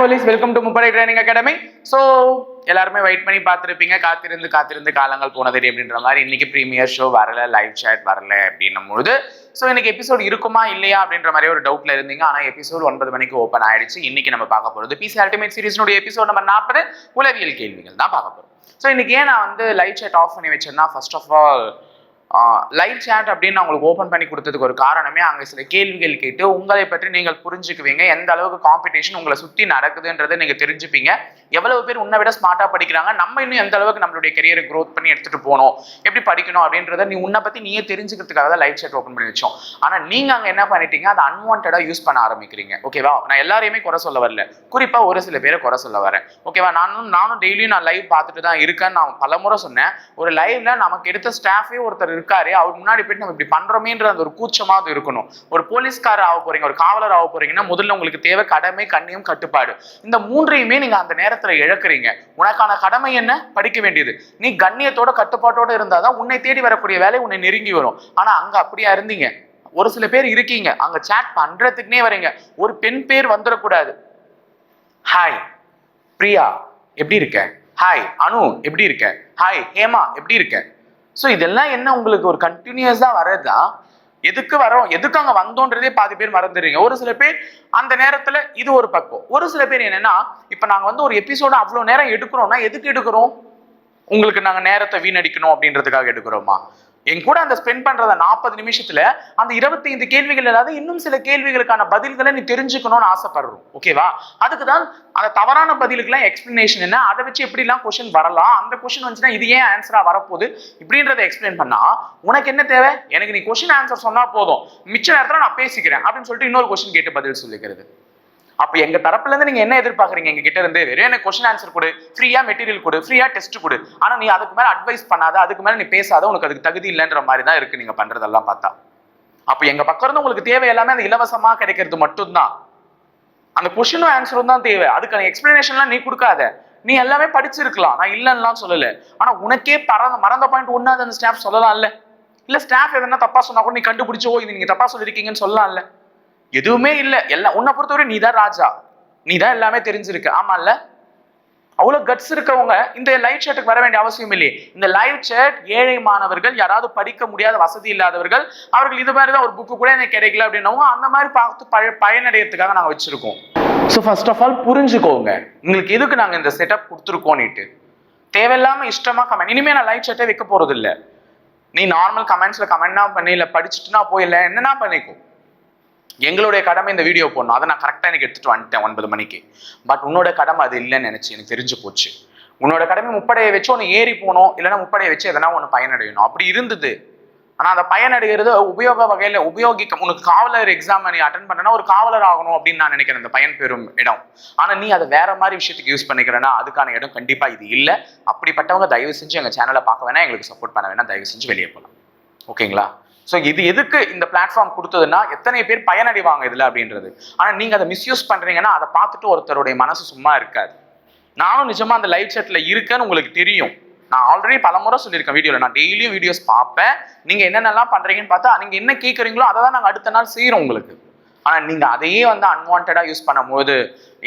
Police welcome to முப்படை training academy. So எல்லாருமே wait பண்ணி பார்த்துருப்பீங்க, காத்திருந்து காலங்கள் போனது அப்படின்ற மாதிரி. இன்னைக்கு ப்ரீமியர் ஷோ வரல, லைவ் சேட் வரல அப்படின்னும் பொழுது ஸோ இன்னைக்கு எபிசோட் இருக்குமா இல்லையா அப்படின்ற மாதிரி ஒரு டவுட்ல இருந்தீங்க. ஆனால் எபிசோட் 9 மணிக்கு ஓப்பன் ஆயிடுச்சு. இன்னைக்கு நம்ம பார்க்க போகிறது பிசி அல்டிமேட் சீரிஸ்னுடைய எபிசோட் நம்பர் 40 உளவியல் கேள்விகள் தான் பார்க்க போகிறோம். ஸோ இன்னைக்கு ஏன் நான் வந்து லைவ் சேட் ஆஃப் பண்ணி வச்சேன்னா, first of all live chat அப்படின்னு நான் உங்களுக்கு ஓப்பன் பண்ணி கொடுத்ததுக்கு ஒரு காரணமே, அங்கே சில கேள்விகள் கேட்டு உங்களை பற்றி நீங்கள் புரிஞ்சுக்குவீங்க, எந்த அளவுக்கு காம்படிஷன் உங்களை சுற்றி நடக்குதுன்றதை நீங்கள் தெரிஞ்சுப்பீங்க, எவ்வளவு பேர் உன்னை விட ஸ்மார்ட்டாக படிக்கிறாங்க, நம்ம இன்னும் எந்த அளவுக்கு நம்மளுடைய கரியரை க்ரோத் பண்ணி எடுத்துகிட்டு போகணும், எப்படி படிக்கணும் அப்படின்றத நீ உன்னை பற்றி நீயே தெரிஞ்சுக்கிறதுக்காக தான் லைவ் சேட் ஓப்பன் பண்ணி வச்சோம். ஆனால் நீங்கள் அங்கே என்ன பண்ணிட்டீங்க, அதை அன்வான்டாக யூஸ் பண்ண ஆரம்பிக்கிறீங்க. ஓகேவா? நான் எல்லாரையுமே குறை சொல்ல வரல, குறிப்பாக ஒரு சில பேரை குறை சொல்ல வரேன். ஓகேவா? நானும் டெய்லியும் நான் லைவ் பார்த்துட்டு தான் இருக்கேன்னு நான் பலமுறை சொன்னேன். ஒரு லைவ்ல நமக்கு எடுத்த ஸ்டாஃபே ஒருத்தர் இருக்காரு, அவர் முன்னாடி போயிட்டு நம்ம இப்படி பண்றோமேன்ற அந்த ஒரு கூச்சமாவது இருக்கணும். ஒரு போலீஸ்காரர் ஆக போறீங்க, ஒரு காவலர் ஆக போறீங்கன்னா முதல்ல உங்களுக்கு தேவை கடமை, கண்ணியம், கட்டுப்பாடு. இந்த மூன்றையுமே நீங்க அந்த நேரத்துல இழக்கிறீங்க. உனக்கான கடமை என்ன? படிக்க வேண்டியது. நீ கண்ணியத்தோட கட்டுப்பாட்டோட இருந்தாதான் உன்னை தேடி வரக்கூடிய வேலை உன்னை நெருங்கி வரும். ஆனா அங்க அப்படியா இருந்தீங்க? ஒரு சில பேர் இருக்கீங்க, அங்க சேட் பண்றதுக்குனே வரீங்க. ஒரு பெண் பேர் வந்துடக்கூடாது. ஹாய் பிரியா எப்படி இருக்க, ஹாய் அனு எப்படி இருக்க, ஹாய் ஹேமா எப்படி இருக்க. ஸோ இதெல்லாம் என்ன, உங்களுக்கு ஒரு கண்டினியூஸா வர்றதா? எதுக்கு வரோம், எதுக்கு அங்க வந்தோன்றதே பாதி பேர் மறந்துடுறீங்க. ஒரு சில பேர் அந்த நேரத்துல இது ஒரு பக்கம். ஒரு சில பேர் என்னன்னா, இப்ப நாங்க வந்து ஒரு எபிசோட அவ்வளவு நேரம் எடுக்கிறோம்னா எதுக்கு எடுக்கிறோம்? உங்களுக்கு நாங்க நேரத்தை வீணடிக்கணும் அப்படின்றதுக்காக எடுக்கிறோமா? என் கூட அந்த ஸ்பெண்ட் பண்றத 40 நிமிஷத்துல அந்த 25 கேள்விகள் இல்லாத இன்னும் சில கேள்விகளுக்கான பதில்களை நீ தெரிஞ்சுக்கணும்னு ஆசைப்படுறோம். ஓகேவா? அதுக்குதான் அந்த தவறான பதிலுக்குலாம் எக்ஸ்பிளனேஷன் என்ன, அதை வச்சு எப்படிலாம் கொஸ்டின் வரலாம், அந்த கொஸ்டின் வந்துச்சுன்னா இது ஏன் ஆன்சரா வரப்போகுது இப்படின்றத எக்ஸ்பிளைன் பண்ணா உனக்கு என்ன தேவை? எனக்கு நீ கொஸ்டின் ஆன்சர் சொன்னா போதும், மிச்ச நேரத்துல நான் பேசிக்கிறேன் அப்படின்னு சொல்லிட்டு இன்னொரு கொஸ்டின் கேட்டு பதில் சொல்லிக்கிறது. அப்ப எங்க தரப்புல இருந்து நீங்க என்ன எதிர்பார்க்கறீங்க? எங்க கிட்ட இருந்து வெறும் எனக்கு கொஸ்டின் ஆன்சர் கொடு, ஃப்ரீயா மெட்டீரியல் கொடு, ஃப்ரீயா டெஸ்ட் கொடு, ஆனா நீ அதுக்கு மேல அட்வைஸ் பண்ணாத, அதுக்கு மேல நீ பேசாத, உனக்கு அதுக்கு தகுதி இல்லைன்ற மாதிரி தான் இருக்கு நீங்க பண்றதெல்லாம் பார்த்தா. அப்ப எங்க பக்கம் இருந்து உங்களுக்கு தேவை எல்லாமே அந்த இலவசமா கிடைக்கிறது மட்டும்தான். அந்த கொஸ்டினும் ஆன்சரும் தான் தேவை. அதுக்கான எக்ஸ்பிளனேஷன்லாம் நீ கொடுக்காத. நீ எல்லாமே படிச்சிருக்கலாம், நான் இல்லைன்னா சொல்லல. ஆனா உனக்கே மறந்த பாயிண்ட் ஒண்ணாவது அந்த ஸ்டாஃப் சொல்லலாம் இல்ல ஸ்டாஃப் எதனா தப்பா சொன்னா கூட நீ கண்டுபிடிச்சோ இது நீங்க தப்பா சொல்லிருக்கீங்கன்னு சொல்லலாம்ல. எதுவுமே இல்லை. எல்லாம் உன்னை பொறுத்தவரை நீ தான் ராஜா, நீ தான் எல்லாமே தெரிஞ்சிருக்க. ஆமா இல்ல? அவ்வளவு கட்ஸ் இருக்கவங்க இந்த லைவ் சேட்டுக்கு வர வேண்டிய அவசியம் இல்லையே. இந்த லைவ் சேட் ஏழை மாணவர்கள், யாராவது படிக்க முடியாத வசதி இல்லாதவர்கள், அவர்கள் இது மாதிரிதான் ஒரு புக்கு கூட எனக்கு கிடைக்கல அப்படின்னவங்க அந்த மாதிரி பார்த்து பயனடைகிறதுக்காக நாங்க வச்சிருக்கோம். ஸோ ஃபர்ஸ்ட் ஆஃப் ஆல் புரிஞ்சுக்கோங்க, உங்களுக்கு எதுக்கு நாங்க இந்த செட்டப் கொடுத்துருக்கோன்னுட்டு. தேவையில்லாம இஷ்டமா கமெண்ட். இனிமே நான் லைவ் சேட்டே வைக்க போறது இல்லை. நீ நார்மல் கமெண்ட்ஸ்ல கமெண்ட்னா பண்ணி, இல்லை படிச்சுட்டுனா போயிடல என்னன்னா பண்ணிக்கும். எங்களுடைய கடமை இந்த வீடியோ போடணும், அதை நான் கரெக்டாக எனக்கு எடுத்துட்டு வந்துட்டேன் 9 மணிக்கு. பட் உன்னோட கடமை அது இல்லைன்னு நினைச்சு எனக்கு தெரிஞ்சு போச்சு. உன்னோட கடமை முப்படையை வச்சு ஒன்று ஏறி போகணும், இல்லைன்னா முப்படையை வச்சு எதனா ஒன்று பயனடையணும். அப்படி இருந்தது. ஆனால் அந்த பயனடைகிறது உபயோக வகையில் உபயோகிக்க. உனக்கு காவலர் எக்ஸாம் நீ அட்டன் பண்ணனா ஒரு காவலர் ஆகணும் அப்படின்னு நான் நினைக்கிறேன், இந்த பயன் பெறும் இடம். ஆனால் நீ அதை வேற மாதிரி விஷயத்துக்கு யூஸ் பண்ணிக்கிறேன்னா அதுக்கான இடம் கண்டிப்பா இது இல்லை. அப்படிப்பட்டவங்க தயவு செஞ்சு எங்கள் சேனலை பார்க்க வேணா, எங்களுக்கு சப்போர்ட் பண்ண வேணா, தயவு செஞ்சு வெளியே போகலாம். ஓகேங்களா? ஸோ இது எதுக்கு இந்த பிளாட்ஃபார்ம் கொடுத்ததுன்னா எத்தனை பேர் பயனடைவாங்க இதுல அப்படின்றது. ஆனால் நீங்க அதை மிஸ்யூஸ் பண்றீங்கன்னா அதை பார்த்துட்டு ஒருத்தருடைய மனசு சும்மா இருக்காது. நானும் நிஜமா அந்த லைவ் சேட்ல இருக்கேன்னு உங்களுக்கு தெரியும். நான் ஆல்ரெடி பலமுறை சொல்லியிருக்கேன் வீடியோல, நான் டெய்லியும் வீடியோஸ் பார்ப்பேன். நீங்க என்னென்னலாம் பண்றீங்கன்னு பார்த்தா நீங்க என்ன கேட்குறீங்களோ அதை தான் நாங்கள் அடுத்த நாள் செய்யறோம் உங்களுக்கு. ஆனால் நீங்க அதையே வந்து அன்வான்டா யூஸ் பண்ணும்போது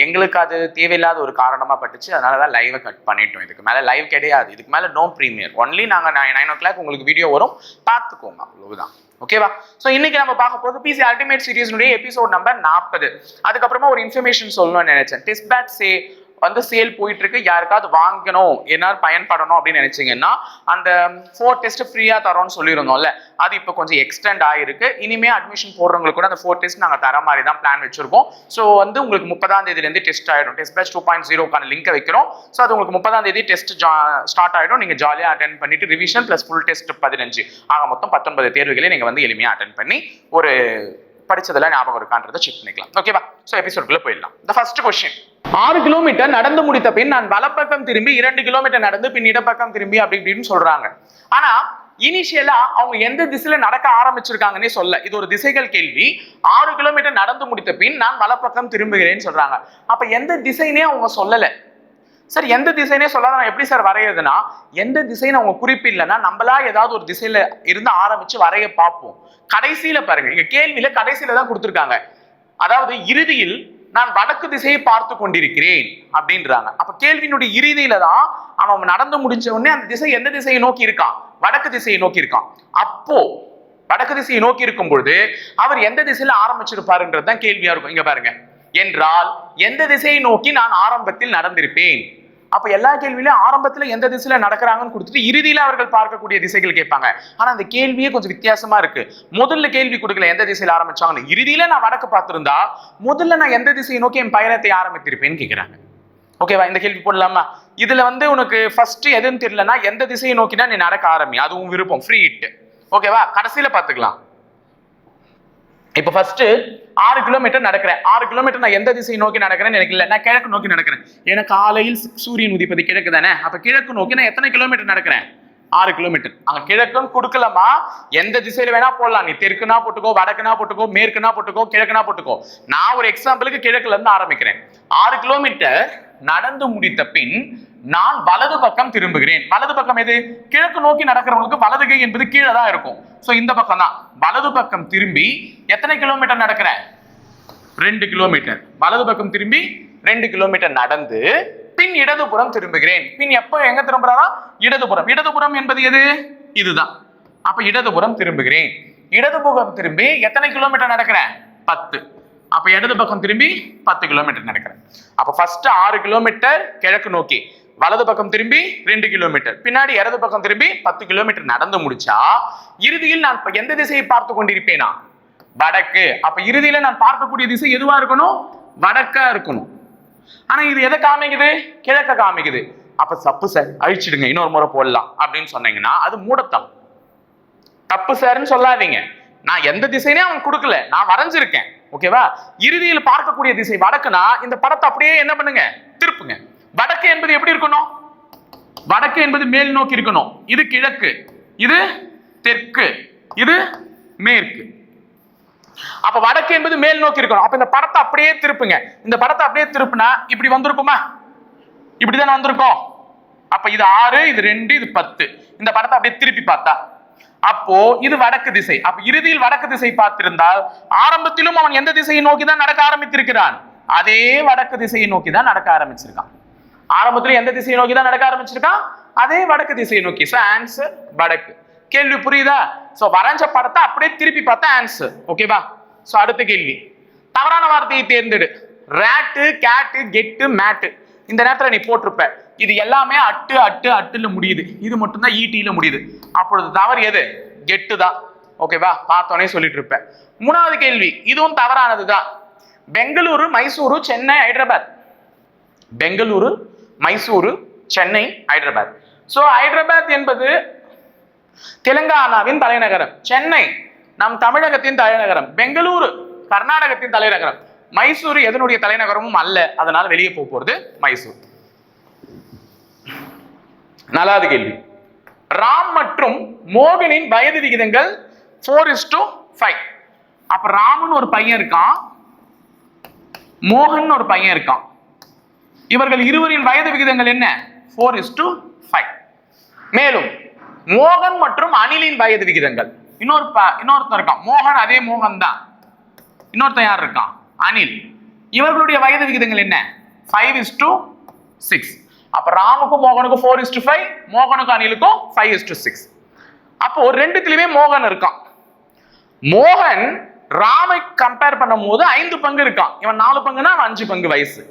எங்களுக்கு அது தேவையில்லாத ஒரு காரணமா பட்டுச்சு. அதனாலதான் லைவை கட் பண்ணிட்டோம். இதுக்கு மேல லைவ் கிடையாது, இதுக்கு மேல நோ ப்ரீமியர். ஒன்லி நாங்க 9 o'clock உங்களுக்கு வீடியோ வரும், பார்த்துக்கோங்க, அவ்வளவுதான். ஓகேவா? ஸோ இன்னைக்கு நம்ம பார்க்க போது பிசி அல்டிமேட் சீரிஸ்னுடைய எபிசோட் நம்பர் 40. அதுக்கப்புறமா ஒரு இன்ஃபர்மேஷன் சொல்லணும்னு நினைச்சேன். டெஸ்ட் பேட்ச் வந்து சேல் போயிட்டு இருக்கு. யாருக்காவது வாங்கணும், என்னாலும் பயன்படணும் அப்படின்னு நினைச்சீங்கன்னா அந்த 4 டெஸ்ட் ஃப்ரீயா தரோம்னு சொல்லியிருந்தோம்ல, அது இப்போ கொஞ்சம் எக்ஸ்டெண்ட் ஆயிருக்கு. இனிமே அட்மிஷன் போடுறவங்களுக்கு கூட அந்த 4 டெஸ்ட் நாங்கள் தர மாதிரி தான் பிளான் வச்சிருக்கோம். ஸோ வந்து உங்களுக்கு 30ஆம் தேதியிலேருந்து டெஸ்ட் ஆயிடும். டெஸ்ட் பேட்ச் 2.0க்கான லிங்கை வைக்கிறோம். ஸோ அது உங்களுக்கு 30ஆம் தேதி டெஸ்ட் ஸ்டார்ட் ஆயிடும். நீங்க ஜாலியாக அட்டென்ட் பண்ணிட்டு ரிவிஷன் பிளஸ் ஃபுல் டெஸ்ட் 15 ஆக மொத்தம் 19 தேர்வுகளை நீங்க வந்து எளிமையா அட்டென்ட் பண்ணி ஒரு படிச்சதெல்லாம் ஞாபகம் இருக்கான்றதை செக் பண்ணிக்கலாம். ஓகேவா? ஸோ எபிசோட்குள்ள போயிடலாம். The first question. 6 கிலோமீட்டர் நடந்து முடித்த பின் நான் வலப்பக்கம் திரும்பி 2 கிலோமீட்டர் நடந்து பின் இடப்பக்கம் திரும்பி அப்படி இப்படின்னு சொல்றாங்க. ஆனா இனிஷியலா அவங்க எந்த திசையில நடக்க ஆரம்பிச்சிருக்காங்கன்னே சொல்ல. இது ஒரு திசைகள் கேள்வி. 6 கிலோமீட்டர் நடந்து முடித்த பின் நான் வலப்பக்கம் திரும்புகிறேன்னு சொல்றாங்க. அப்ப எந்த திசைனே அவங்க சொல்லல. சார் எந்த திசைனே சொல்லாத நான் எப்படி சார் வரையுதுன்னா, எந்த திசைன்னு அவங்க குறிப்பிடலைன்னா நம்மளா ஏதாவது ஒரு திசையில இருந்து ஆரம்பிச்சு வரைய பார்ப்போம். கடைசியில பாருங்க, இங்க கேள்வியில கடைசியில தான் கொடுத்துருக்காங்க. அதாவது இறுதியில் நான் வடக்கு திசையை பார்த்து கொண்டிருக்கிறேன் அப்படின்றாங்க. அப்ப கேள்வியினுடைய இறுதியில தான் அவன் நடந்து முடிஞ்ச உடனே அந்த திசை எந்த திசையை நோக்கி இருக்கான்? வடக்கு திசையை நோக்கி இருக்கான். அப்போ வடக்கு திசையை நோக்கி இருக்கும் பொழுது அவர் எந்த திசையில ஆரம்பிச்சிருப்பாருன்றது தான் கேள்வியா இருக்கும். இங்க பாருங்க, என்றால் எந்த திசையை நோக்கி நான் ஆரம்பத்தில் நடந்திருப்பேன். அப்ப எல்லா கேள்வியிலும் ஆரம்பத்துல எந்த திசையில நடக்கிறாங்கன்னு கொடுத்துட்டு இறுதியில அவர்கள் பார்க்கக்கூடிய திசைகள் கேட்பாங்க. ஆனா அந்த கேள்வியே கொஞ்சம் வித்தியாசமா இருக்கு. முதல்ல கேள்வி கொடுக்கல எந்த திசையில ஆரம்பிச்சாங்கன்னு, இறுதியில நான் வடக்கு பார்த்திருந்தா முதல்ல நான் எந்த திசையை நோக்கி என் பயணத்தை ஆரம்பித்திருப்பேன்னு கேட்கிறாங்க. ஓகேவா? இந்த கேள்வி போடலாமா? இதுல உனக்கு ஃபர்ஸ்ட் எதுன்னு தெரியலன்னா எந்த திசையை நோக்கினா நீ நடக்க ஆரம்பி, அதுவும் விருப்பம், ஃப்ரீ ஹிட். ஓகேவா? கடைசியில பாத்துக்கலாம். இப்ப ஃபர்ஸ்ட் 6 கிலோமீட்டர் நடக்கிறேன். 6 கிலோமீட்டர் நான் எந்த திசையை நோக்கி நடக்கிறேன்னு எனக்கு இல்லை, நான் கிழக்கு நோக்கி நடக்கிறேன். ஏன்னா காலையில் சூரியன் உதிப்பது கிழக்கு தானே. அப்ப கிழக்கு நோக்கி நான் எத்தனை கிலோமீட்டர் நடக்கிறேன்? 6 கிலோமீட்டர். அங்க கிழக்குன்னு கொடுக்கலாமா, எந்த திசையில வேணா போடலாம். நீ தெற்குனா போட்டுக்கோ, வடக்குனா போட்டுக்கோ, மேற்குனா போட்டுக்கோ, கிழக்குனா போட்டுக்கோ. நான் ஒரு எக்ஸாம்பிளுக்கு கிழக்குல இருந்து ஆரம்பிக்கிறேன். 6 கிலோமீட்டர் நடந்து முடித்த பின் நான் வலது பக்கம் திரும்புகிறேன். வலது பக்கம் எது? கிழக்கு நோக்கி நடக்கிறவங்களுக்கு வலது கை என்பது கீழே தான் இருக்கும். சோ இந்த பக்கம் தான். வலது பக்கம் திரும்பி எத்தனை கிலோமீட்டர் நடக்கிறேன்? 2 கிலோமீட்டர். வலது பக்கம் திரும்பி 2 கிலோமீட்டர் நடந்து பின் இடதுபுறம் திரும்புகிறேன். பின் எப்ப எங்க திரும்புறாரா? இடதுபுறம். இடதுபுறம் என்பது எது? இதுதான். அப்ப இடதுபுறம் திரும்புகிறேன். இடதுபுறம் திரும்பி எத்தனை கிலோமீட்டர் நடக்கிறேன்? 10. அப்ப இடது பக்கம் திரும்பி 10 கிலோமீட்டர் நடக்கிறேன். அப்ப ஃபர்ஸ்ட் 6 கிலோமீட்டர் கிழக்கு நோக்கி, வலது பக்கம் திரும்பி 2 கிலோமீட்டர், பின்னாடி இடது பக்கம் திரும்பி 10 கிலோமீட்டர் நடந்து முடிச்சா இறுதியில் நான் எந்த திசையை பார்த்து கொண்டிருப்பேனா? வடக்கு. அப்ப இறுதியில நான் பார்க்கக்கூடிய திசை எதுவா இருக்கணும்? வடக்கா இருக்கணும். ஆனா இது எதை காமிக்குது? கிழக்க காமிக்குது. அப்ப தப்பு சார், அழிச்சிடுங்க, இன்னொரு முறை போடலாம் அப்படின்னு சொன்னீங்கன்னா அது மூடத்தம். தப்பு சார்ன்னு சொல்லாதீங்க. நான் எந்த திசைனே அவன் கொடுக்கல, நான் வரைஞ்சிருக்கேன். ஓகேவா? இறுதியில் பார்க்கக்கூடிய திசை வடக்குனா இந்த படத்தை அப்படியே என்ன பண்ணுங்க? திருப்புங்க. வடக்கு என்பது எப்படி இருக்கணும்? வடக்கு என்பது மேல் நோக்கி இருக்கணும். இது கிழக்கு, இது தெற்கு, இது மேற்கு. அப்ப வடக்கு என்பது மேல் நோக்கி இருக்கணும். அப்ப இந்த படத்தை அப்படியே திருப்புங்க. இந்த படத்தை அப்படியே திருப்புனா இப்படி வந்திருக்குமா? இப்படிதான் வந்திருக்கும். அப்ப இது 6, இது 2, இது 10. இந்த படத்தை அப்படியே திருப்பி பார்த்தா அப்போ இது வடக்கு திசை. அப்ப இறுதியில் வடக்கு திசை பார்த்திருந்தால் ஆரம்பத்திலும் அவன் எந்த திசையை நோக்கி தான் நடக்க ஆரம்பித்திருக்கிறான்? அதே வடக்கு திசையை நோக்கி தான் நடக்க ஆரம்பிச்சிருக்கான். ஆரம்பத்துல எந்த திசையை நோக்கி தான் நடக்க ஆரம்பிச்சிருக்கான்? அதே வடக்கு திசையை நோக்கி. சோ ஆன்சர் வடக்கு. கேள்வி புரியுதா? சோ வரைஞ்ச படத்தை அப்படியே திருப்பி பார்த்தா ஆன்சர். ஓகேவா? சோ அடுத்த கேள்வி, தவறான வார்த்தையை தேர்ந்தெடு. ராட்டு, கேட்டு, கெட்டு, மேட்டு. இந்த நேரத்துல நீ போட்டிருப்ப இது எல்லாமே அட்டு அட்டு அட்டுல முடியுது, இது மட்டும் தான் ஈட்டில முடியுது. அப்பொழுது தவறு எது? கெட்டு தான். ஓகேவா? பார்த்தோன்னே சொல்லிட்டு இருப்ப. மூணாவது கேள்வி, இதுவும் தவறானதுதான். பெங்களூரு, மைசூரு, சென்னை, ஹைதராபாத். பெங்களூரு, மைசூரு, சென்னை, ஹைதராபாத். சோ ஹைதராபாத் என்பது தெலுங்கானாவின் தலைநகரம். சென்னை நம் தமிழகத்தின் தலைநகரம். பெங்களூரு கர்நாடகத்தின் தலைநகரம். மைசூரு எதனுடைய தலைநகரமும் அல்ல, அதனால வெளியே போறது மைசூர். நாலாவது கேள்வி, ராம் மற்றும் மோகனின் வயது விகிதங்கள் 4:5. அப்ப ராமன் ஒரு பையன் இருக்கான், மோகன் ஒரு பையன் இருக்கான். இவர்கள் இருவரின் வயது விகிதங்கள் என்ன? 4:5. மேலும் மோகன் மற்றும் அனிலின் வயது விகிதங்கள், இன்னொருத்தன் இருக்கான். மோகன் அதே மோகன் தான். இன்னொருத்தன் யார் இருக்கான்? அனில். இவர்களுடைய வயது விகிதங்கள் என்ன? 5:6. அப்ப ராமுக்கும் மோகனுக்கும் 4:5, மோகனுக்கும் அனிலுக்கும் 5:6. அப்போ ரெண்டுத்திலுமே மோகன் இருக்கான். மோகன் ராமை கம்பேர் பண்ணும் போது 5 பங்கு இருக்கான். இவன் 4 பங்குனா அவன் 5 பங்கு வயசு.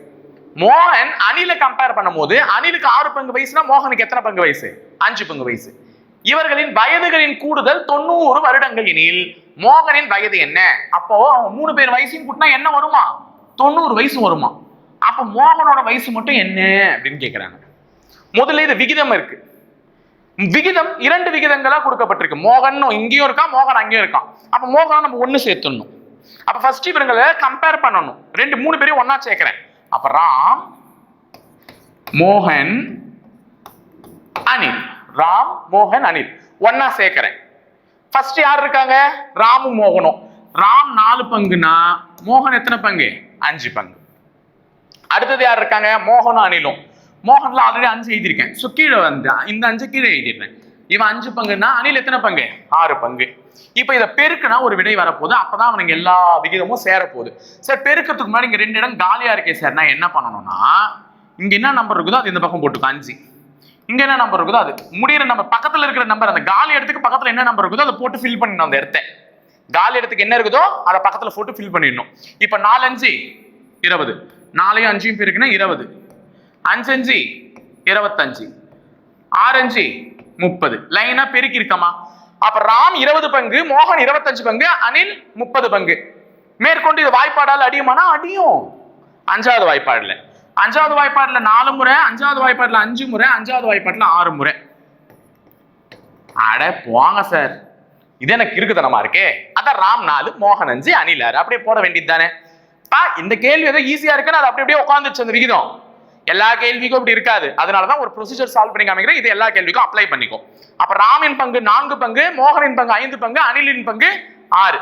மோகன் அனிலை கம்பேர் பண்ணும் போது அனிலுக்கு 6 பங்கு வயசுனா மோகனுக்கு எத்தனை பங்கு வயசு? 5 பங்கு வயசு. இவர்களின் வயதுகளின் கூடுதல் 90 வருடங்கள் எனில் மோகனின் வயது என்ன? அப்போ அவன் 3 பேர் வயசையும் கூட்டினா என்ன வருமா? 90 வயசு வருமா? அப்ப மோகனோட வயசு மட்டும் என்ன அப்படின்னு கேட்கிறாங்க. முதல்ல இது விகிதம் இருக்கு. விகிதம் 2 விகிதங்களா கொடுக்கப்பட்டிருக்கு. மோகன் இங்கேயும் இருக்கான், மோகன் அங்கேயும் இருக்கான். அப்ப மோகனை நம்ம ஒண்ணு சேர்த்துடணும். அப்ப ஃபர்ஸ்ட் இவங்களை கம்பேர் பண்ணணும். 3 பேரையும் ஒன்னா சேர்க்கிறேன். அப்ப ராம், மோகன், அனில். ராம், மோகன், அனில் ஒன்னா சேர்க்கிறேன். ஃபர்ஸ்ட் யார் இருக்காங்க? ராமும் மோகனும். ராம் 4 பங்குனா மோகன் எத்தனை பங்கு? 5 பங்கு. அடுத்தது யார் இருக்காங்க? மோகனும் அனிலும். மோகன்ல ஆல்ரெடி 5 எழுதியிருக்கேன். ஸோ கீழே வந்து இந்த 5 கீழே எழுதிடுறேன். இவன் 5 பங்குன்னா அணில் எத்தனை பங்கு? 6 பங்கு. இப்ப இதை பெருக்குனா ஒரு விடை வரப்போகுது. அப்பதான் அவனுக்கு எல்லா விகிதமும் சேரப்போகுது. சார் பெருக்கிறதுக்கு முன்னாடி இங்க 2 இடம் காலியா இருக்கே சார், நான் என்ன பண்ணணும்னா இங்க என்ன நம்பர் இருக்குதோ அது இந்த பக்கம் போட்டுக்கோ 5. இங்க என்ன நம்பர் இருக்குதோ அது முடிகிற நம்பர் பக்கத்துல இருக்கிற நம்பர், அந்த காலி இடத்துக்கு பக்கத்துல என்ன நம்பர் இருக்குதோ அதை போட்டு ஃபில் பண்ணிடணும். அந்த இடத்த காலி இடத்துக்கு என்ன இருக்குதோ அதை பக்கத்துல போட்டு ஃபில் பண்ணிடணும். இப்ப 4 5 20, 4 5 பெருக்குன்னா 20, 5 5 25, 6 5 30. லைனா பெருக்கி இருக்கமா? அப்ப ராம் 20 பங்கு, மோகன் 25 பங்கு, அனில் 30 பங்கு. மேற்கொண்டு இது வாய்ப்பாடால் அடியுமானா அடியும். 5வது வாய்ப்பாடுல 5வது வாய்ப்பாடுல 4 முறை, 5வது வாய்ப்பாடுல 5 முறை, 5வது வாய்ப்பாடுல 6 முறை. அட போங்க சார், இது எனக்கு இருக்குதனமா இருக்கே. அதான் ராம் 4, மோகன் 5, அனில் 6. அப்படியே போட வேண்டியது தானே. இந்த கேள்வி ஏதோ ஈஸியா இருக்குன்னு அது அப்படியே உட்காந்துச்சு அந்த விகிதம். எல்லா கேள்விக்கும் இப்படி இருக்காது. அதனாலதான் ஒரு ப்ரொசீஜர் சால்வ் பண்ணி காமிக்கிறேன். இது எல்லா கேள்விக்கும் அப்ளை பண்ணிக்கும். அப்ப ராமின் பங்கு 4 பங்கு, மோகனின் பங்கு 5 பங்கு, அனிலின் பங்கு 6.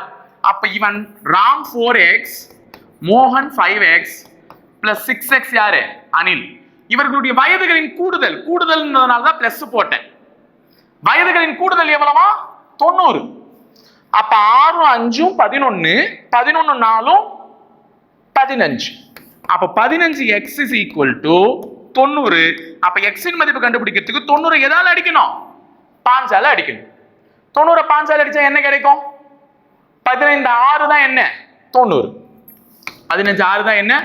அப்ப இவன் ராம் 4x, மோகன் 5x பிளஸ் 6x யாரு? அனில். இவர்களுடைய வயதுகளின் கூடுதல்ன்றதுனால தான் பிளஸ் போட்டேன். வயதுகளின் கூடுதல் எவ்வளவா? 90. அப்ப 6 5 11, 11 4 15. அப்ப 15x is equal to 90. அப்ப x இன் மதிப்பு கண்டுபிடிக்கிறதுக்கு 90 எதால அடிக்கணும்? 5ஆல அடிக்கணும். 90 5ஆல அடிச்சா என்ன கிடைக்கும்? 15 6 தான் என்ன? 90. 15 6 தான் என்ன?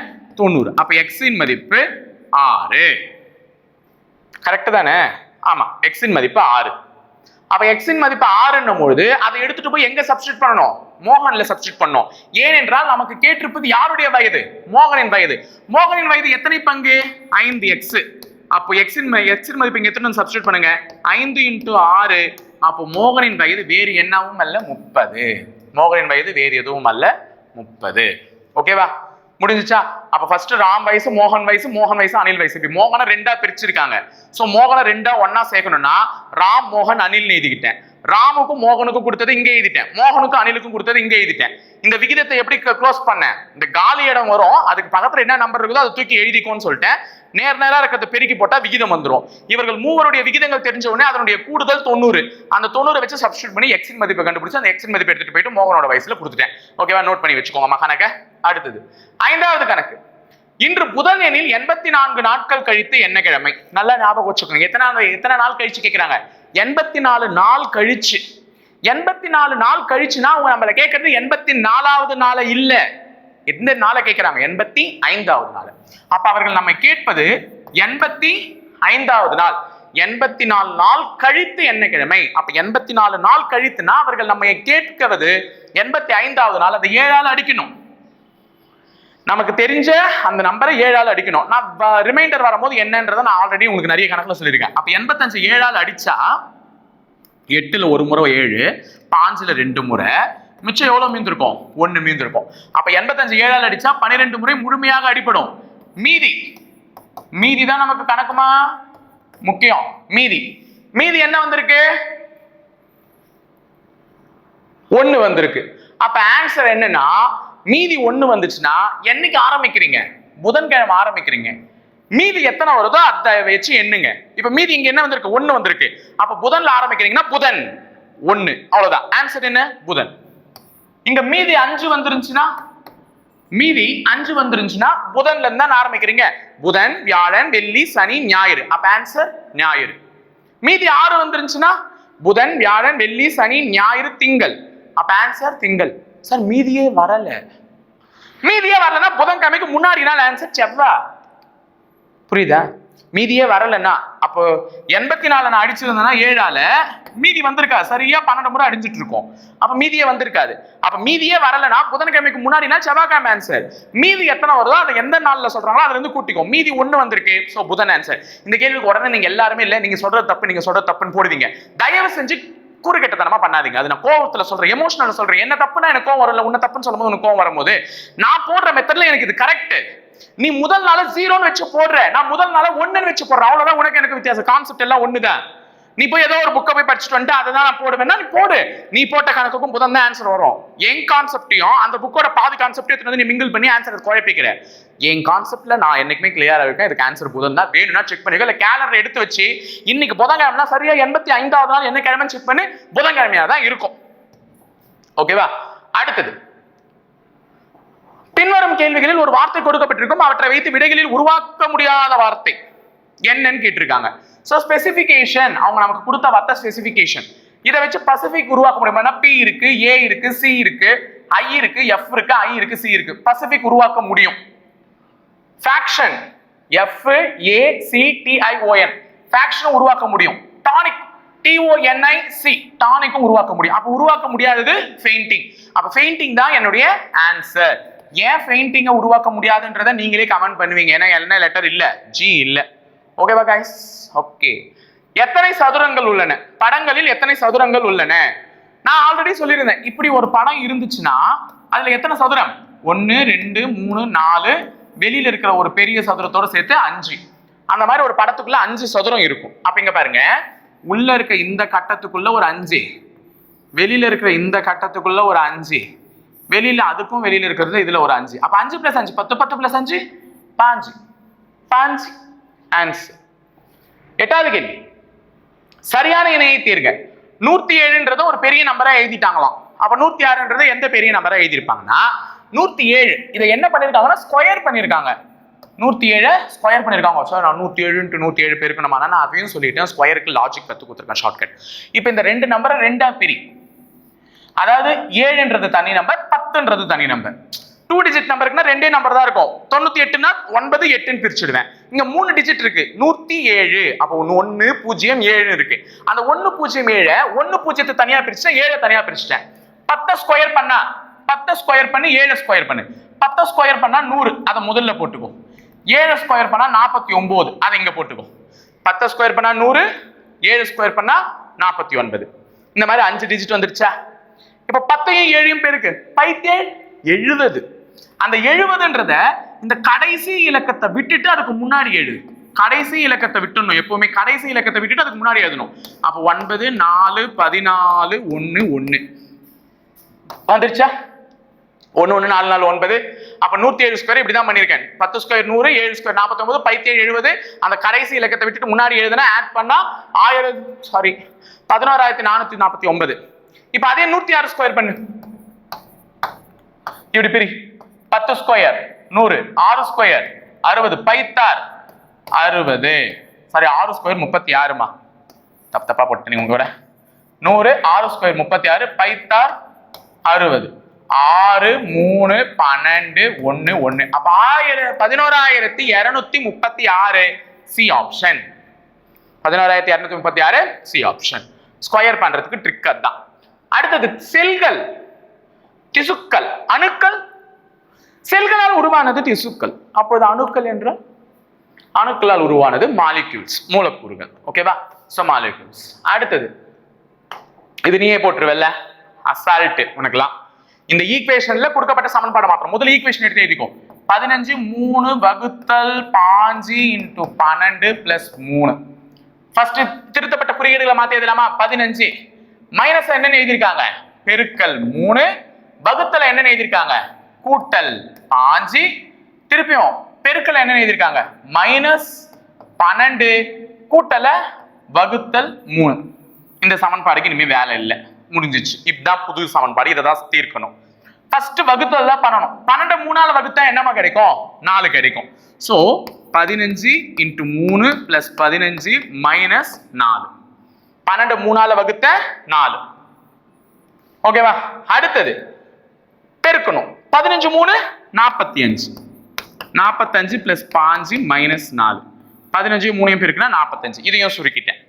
90. அப்ப x இன் மதிப்பு 6. கரெக்ட் தானே? ஆமா, x இன் மதிப்பு 6. அப்ப x இன் மதிப்பு 6 பொழுது அதை எடுத்துட்டு போய் எங்க சப்ஸ்டிட் பண்ணணும்? மோகன்ல சப்ஸ்டிட் பண்ணணும். ஏனென்றால் நமக்கு கேட்டிருப்பது யாருடைய வயது? மோகனின் வயது. மோகனின் வயது எத்தனை பங்கு? 5x. அப்போ x இன் மதிப்பு இங்க எத்தனை சப்ஸ்டிட் பண்ணுங்க? 5 × 6. அப்போ மோகனின் வயது வேறு என்னவும் அல்ல 30. மோகனின் வயது வேறு எதுவும் அல்ல 30. ஓகேவா? முடிஞ்சுச்சா? அப்ப ஃபர்ஸ்ட் ராம் வயசு, மோகன் வயசு, மோகன் வயசு, அனில் வயசு. இப்படி மோகனை 2ஆ பிரிச்சிருக்காங்க. சோ மோகனை 2ஆ ஒண்ணா சேர்க்கணும்னா ராம் மோகன் அனில் எழுதிக்கிட்டேன். ராமுக்கும் மோகனுக்கும் கொடுத்தது இங்க எழுதிட்டேன், மோகனுக்கும் அனிலுக்கும் கொடுத்தது இங்க எழுதிட்டேன். இந்த விகிதத்தை எப்படி க்ளோஸ் பண்ணேன்? இந்த காலி இடம் வரும், அதுக்கு பக்கத்துல என்ன நம்பர் இருக்குதோ அதை தூக்கி எழுதிக்கோன்னு சொல்லிட்டேன். நேரா இருக்கிறத பெருக்கி போட்டா விகிதம் வந்துடும். இவர்கள் மூவருடைய விகிதங்கள் தெரிஞ்ச உடனே அதனுடைய கூடுதல் 90. அந்த 90 வச்சு சப்ஸ்டிட் பண்ணி x இன் மதிப்பை கண்டுபிடிச்சு அந்த x இன் மதிப்பை எடுத்துட்டு போயிட்டு மோகனோட வயசுல கொடுத்துட்டேன். ஓகேவா? நோட் பண்ணி வச்சுக்கோங்க மகனக்க. அடுத்தது 5வது கணக்கு. இன்று புதன் எனில் 84 நாட்கள் கழித்து என்ன கிழமை? நல்லா ஞாபகம் வச்சுக்கோங்க. எத்தனை நாள் கழிச்சு கேட்கிறாங்க? 84 நாள் கழிச்சு. 84 நாள் கழிச்சுனா அவங்க நம்மள கேட்கறது 84வது நாள இல்ல. எந்த நாளை கேட்கிறாங்க? 85வது நாள். அப்ப அவர்கள் நம்ம கேட்பது 85வது நாள். 84 நாள் கழித்து என்ன கிழமை? அப்ப 84 நாள் கழித்துனா அவர்கள் நம்ம கேட்கிறது 85வது நாள். அதை 7ஆல அடிக்கணும். நமக்கு தெரிஞ்ச அந்த நம்பரை 7ஆல அடிக்கணும். நான் ரிமைண்டர் வரும்போது என்னன்றதை நான் ஆல்ரெடி உங்களுக்கு நிறைய கணக்குல சொல்லியிருக்கேன். அப்ப 85 7ஆல அடிச்சா 8ல ஒரு முறை 7, 5ல 2 முறை, மிச்சம் எவ்வளவு மீந்திருக்கும்? 1 மீந்திருக்கும். அப்ப 85 7ஆல அடிச்சா 12 முறை முழுமையாக அடிப்படும். மீதி தான் நமக்கு கணக்குமா முக்கியம். மீதி என்ன வந்திருக்கு? 1 வந்திருக்கு. அப்ப ஆன்சர் என்னன்னா, மீதி 1 வந்துச்சுன்னா என்னைக்கு ஆரம்பிக்கிறீங்க? புதன்கிழமை ஆரம்பிக்கிறீங்க. மீதி எத்தனை வருதோ அதை வச்சு எண்ணுங்க. இப்ப மீதி இங்க என்ன வந்திருக்கு? 1 வந்திருக்கு. அப்ப புதன்ல ஆரம்பிக்கிறீங்கன்னா புதன் 1, அவ்வளவுதான். ஆன்சர் என்ன? புதன். இங்க மீதி 5 வந்துருந்துச்சுன்னா புதன்ல இருந்து தான் ஆரம்பிக்கிறீங்க. புதன், வியாழன், வெள்ளி, சனி, ஞாயிறு. அப்ப ஆன்சர் ஞாயிறு. மீதி 6 வந்துருந்துச்சுன்னா புதன், வியாழன், வெள்ளி, சனி, ஞாயிறு, திங்கள். அப்ப ஆன்சர் திங்கள். சார் மீதியே வரலன்னா புதன்கிழமைக்கு முன்னாடி நாள் ஆன்சர் செவ்வாய். புரியுதா? மீதியே வரலன்னா அப்போ 84 நான் அடிச்சிருந்தேன்னா 7ஆல மீதி வந்திருக்கா? சரியா 12 முறை அடிஞ்சிட்டு இருக்கோம். அப்ப மீதியே வந்திருக்காது. அப்ப மீதியே வரலன்னா புதன்கிழமைக்கு முன்னாடி நாள் செவ்வாய்க்கிழமை ஆன்சர். மீதி எத்தனை வருதோ அதை எந்த நாள்ல சொல்றாங்களோ அதுல இருந்து கூட்டிக்கோ. மீதி 1 வந்திருக்கு, சோ புதன் ஆன்சர். இந்த கேள்விக்கு உடனே நீங்க எல்லாருமே இல்ல நீங்க சொல்றது தப்புன்னு போடுவீங்க. தயவு செஞ்சு கூறுகெட்டத்தனமா பண்ணாதீங்க. அது நான் கோவத்துல சொல்றேன், எமோஷனல்ல சொல்றேன். என்ன தப்புனா எனக்கு கோவம் வரல, உன்ன தப்புன்னு சொல்லும்போது உனக்கு கோவம் வரும்போது நான் போடுற மெத்தட்ல எனக்கு இது கரெக்ட். நீ முதல் நாள 0ன்னு வச்சு போடுற, நான் முதல் நாள 1ன்னு வச்சு போடுறேன். அவ்வளவுதான் உனக்கு எனக்கு வித்தியாசம். கான்செப்ட் எல்லாம் ஒண்ணுதான். நீ போய் ஏதோ ஒரு புக்கை போய் படிச்சுட்டு வந்துட்டு அதை தான் நான் போடுவேன்னா நீ போடு. நீ போட்ட கணக்குக்கும் புதன் தான் ஆன்சர் வரும். என் கான்செப்டையும் அந்த புக்கோட பாதி கான்செப்டையும் வந்து நீ மிங்கிள் பண்ணி ஆன்சர் குழப்பிக்கிற. என் கான்செப்ட்ல நான் என்னைக்குமே கிளியரா இருக்கேன். இதுக்கு ஆன்சர் புதன் தான். வேணும்னா செக் பண்ணிக்கோ. இல்லை கேலண்டர் எடுத்து வச்சு இன்னைக்கு புதன்கிழமைனா சரியா 85வது நாள் என்ன கிழமை செக் பண்ணி புதன்கிழமையா தான் இருக்கும். ஓகேவா? அடுத்தது, பின்வரும் கேள்விகளில் ஒரு வார்த்தை கொடுக்கப்பட்டிருக்கும், அவற்றை வைத்து விடைகளில் உருவாக்க முடியாத வார்த்தை என்னன்னு கேட்டிருக்காங்க. சோ ஸ்பெசிபிகேஷன், அவங்க நமக்கு கொடுத்த வார்த்தை ஸ்பெசிபிகேஷன். இதை வச்சு பசிபிக் உருவாக்க முடியுமா? பி இருக்கு, ஏ இருக்கு, சி இருக்கு, ஐ இருக்கு, எஃப் இருக்கு, ஐ இருக்கு, சி இருக்கு. பசிபிக் உருவாக்க முடியும். Fraction, F A C T I O N, fraction உருவாக்க முடியும். டானிக், TONIC, டானிக்கும் உருவாக்க முடியும். அப்ப உருவாக்க முடியாதது ஃபெயிண்டிங். அப்ப ஃபெயிண்டிங் தான் என்னுடைய ஆன்சர். ஏன் ஃபெயிண்டிங்கை உருவாக்க முடியாதுன்றதை நீங்களே கமெண்ட் பண்ணுவீங்க. ஏன்னா என்ன லெட்டர் இல்ல, ஜி இல்ல. ஓகேவா கைஸ்? ஓகே. எத்தனை சதுரங்கள் உள்ளன? படங்களில் எத்தனை சதுரங்கள் உள்ளன? நான் ஆல்ரெடி சொல்லியிருந்தேன், இப்படி ஒரு படம் இருந்துச்சுன்னா அதுல எத்தனை சதுரம்? 1 2 3 4, வெளியில இருக்கிற ஒரு பெரிய சதுரத்தோட சேர்த்து 5. அந்த மாதிரி ஒரு படத்துக்குள்ள 5 சதுரம் இருக்கும். அப்ப இங்க பாருங்க, உள்ள இருக்க இந்த கட்டத்துக்குள்ள ஒரு 5, வெளியில இருக்கிற இந்த கட்டத்துக்குள்ள ஒரு 5, வெளியில அதுக்கும் வெளியில இருக்கிறது இதுல ஒரு 5. அப்ப 5 + 5 10, 10 + 5 5. 5 ஆன்சர். 8வது கேள்வி, சரியான இணையை தீர்க. 107ன்றது ஒரு பெரிய நம்பரா எழுதிட்டாங்களாம். அப்ப 106ன்றது எந்த பெரிய நம்பரா எழுதியிருப்பாங்கன்னா 107. இதை என்ன பண்ணிருக்காங்கன்னா ஸ்கொயர் பண்ணிருக்காங்க. 107 ஸ்கொயர் பண்ணிருக்காங்க. சார் நான் 107 × 107 பெருக்கணுமா? நான் அதையும் சொல்லிட்டேன். ஸ்கொயருக்கு லாஜிக் கத்து கொடுத்துருக்கேன், ஷார்ட்கட். இப்போ இந்த ரெண்டு நம்பரை ரெண்டா பிரி. அதாவது 7ன்றது தனி நம்பர், 10ன்றது தனி நம்பர். 2 டிஜிட் நம்பருக்குன்னா ரெண்டே நம்பர் தான் இருக்கும். 98னா 9 8ன்னு பிரிச்சுடுவேன். இங்க 3 டிஜிட் இருக்கு, 107. அப்போ 1 0 7 இருக்கு. அந்த 1 0 7 1 0 தனியா பிரிச்சுட்டேன், 7 தனியா பிரிச்சுட்டேன். 10 ஸ்கொயர் பண்ணா 10 ஸ்கொயர் பண்ணி 7 ஸ்கொயர் பண்ணு. 10 ஸ்கொயர் பண்ணா 100, அதை முதல்ல போட்டுக்கோ. 7 ஸ்கொயர் பண்ணா 49, அதை இங்க போட்டுக்கோ. 10 ஸ்கொயர் பண்ணா 100, 7 ஸ்கொயர் பண்ணா 49. இந்த மாதிரி 5 டிஜிட் வந்துருச்சா? இப்ப 10யும் 7யும் பெருக்கு 70. அந்த 70ன்றத இந்த கடைசி இலக்கத்தை விட்டுட்டு அதுக்கு முன்னாடி எழுது. கடைசி இலக்கத்தை விட்டுணும். எப்பவுமே கடைசி இலக்கத்தை விட்டுட்டு அதுக்கு முன்னாடி எழுதணும். அப்ப 9 4 14 1 1 வந்துருச்சா? 1 1 4 4 9. அப்ப 107 ஸ்கொயர் இப்படிதான் பண்ணிருக்கேன். 10 ஸ்கொயர் 100, 7 ஸ்கொயர் 49, 17 70. அந்த கடைசி இலக்கத்தை விட்டுட்டு முன்னாடி எழுதுனா ஆட் பண்ணா 11,449. இப்ப அதே 106 ஸ்கொயர் பண்ணு. இப்படி பிரி. 10 ஸ்கொயர் 100, 6 ஸ்கொயர் 60, பைத்தார் 60. சாரி, 6 ஸ்கொயர் 36மா, தப்பா போட்டேன் உங்க கூட. 100, 6 ஸ்கொயர் 36, பைத்தார் 60. 6 3 12 1 1. அப்ப 11,236 C option. 11,236 C option. Square பண்றதுக்கு ட்ரிக் அதான். அடுத்தது செல்கள், திசுக்கள், அணுக்கள். செல்களால் உருவானது திசுக்கள். அப்பொழுது அணுக்கள் என்ற அணுக்களால் உருவானது மாலிக்யூல்ஸ், மூலக்கூறுகள். ஓகேவா? So molecules. அடுத்தது இது நீயே போட்டுருவல்ல, அசால்ட் உனக்குலாம். இந்த ஈக்குவேஷன்ல கொடுக்கப்பட்ட சமன்பாடு மாத்திரம். முதல் ஈக்குவேஷன் எடுத்து எழுதிக்கோ. 15 3 வகுத்தல் 5 × 12 + 3. ஃபர்ஸ்ட் திருத்தப்பட்ட குறியீடுகளை மாத்தி எழுதலாமா? 15 மைனஸ் என்னன்னு எழுதியிருக்காங்க? பெருக்கல் 3. வகுத்தல் என்னன்னு எழுதியிருக்காங்க? கூட்டல் 5. திருப்பியும் பெருக்கல் என்னன்னு எழுதியிருக்காங்க? -12 கூட்டல வகுத்தல் 3. இந்த சமன்பாடுக்கு இனிமே வேலை இல்லை, முடிஞ்சிச்சு. இப்பதான் புது சமன்பாடு, இதை தான் தீர்க்கணும். ஃபர்ஸ்ட் வகுத்தல் தான் பண்ணணும். 12 3ஆல வகுத்தா என்னமா கிடைக்கும்? 4 கிடைக்கும். சோ 15 × 3 + 15 - 4. 12 3ஆல வகுத்த 4. ஓகேவா? அடுத்தது பெருக்கணும். 15 3 45. 45 + 5 - 4. 15 3 பெருக்குனா 45. இதையும் சுருக்கிட்டேன்.